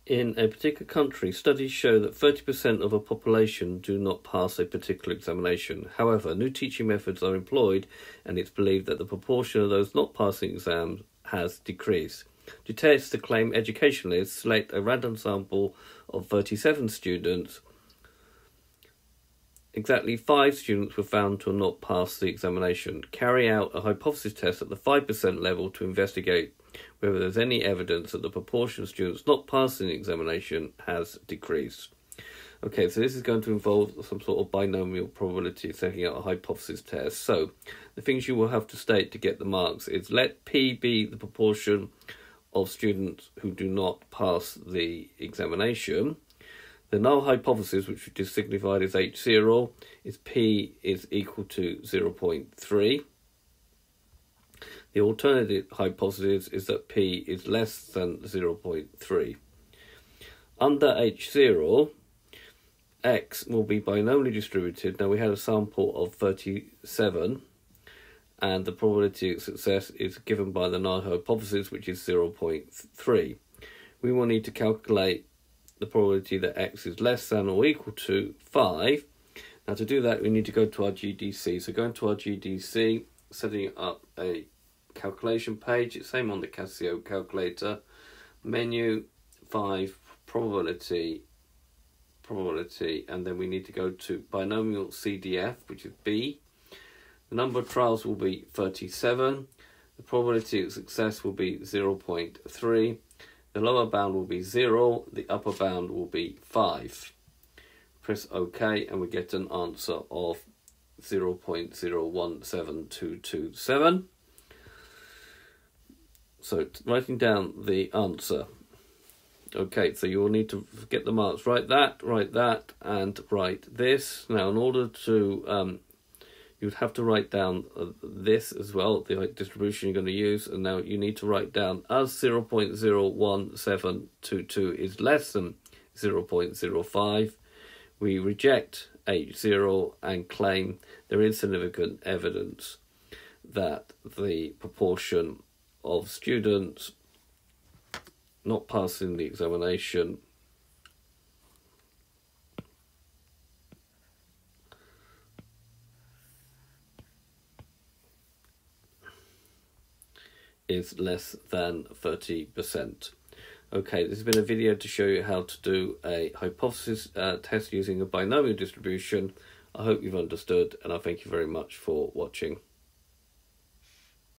In a particular country, studies show that 30% of a population do not pass a particular examination. However, new teaching methods are employed, and it's believed that the proportion of those not passing exams has decreased. To test the claim, educationalists select a random sample of 37 students. Exactly 5 students were found to not pass the examination. Carry out a hypothesis test at the 5% level to investigate whether there's any evidence that the proportion of students not passing the examination has decreased. Okay, so this is going to involve some sort of binomial probability, setting out a hypothesis test. So the things you will have to state to get the marks is let P be the proportion of students who do not pass the examination. The null hypothesis, which is signified as H0, is P is equal to 0.3. The alternative hypothesis is that P is less than 0.3. Under H0, X will be binomially distributed. Now we had a sample of 37, and the probability of success is given by the null hypothesis, which is 0.3. We will need to calculate the probability that X is less than or equal to 5. Now to do that, we need to go to our GDC. So going to our GDC, setting up a calculation page. It's same on the Casio calculator. Menu 5, probability, and then we need to go to binomial CDF, which is B. The number of trials will be 37. The probability of success will be 0.3. The lower bound will be 0. The upper bound will be 5. Press OK, and we get an answer of 0.017227. So writing down the answer. Okay, so you will need to get the marks. Write that, and write this. Now, in order to, you'd have to write down this as well, the distribution you're going to use. And now you need to write down as 0.01722 is less than 0.05. We reject H0 and claim there is significant evidence that the proportion of students not passing the examination is less than 30%. Okay, this has been a video to show you how to do a hypothesis test using a binomial distribution. I hope you've understood, and I thank you very much for watching.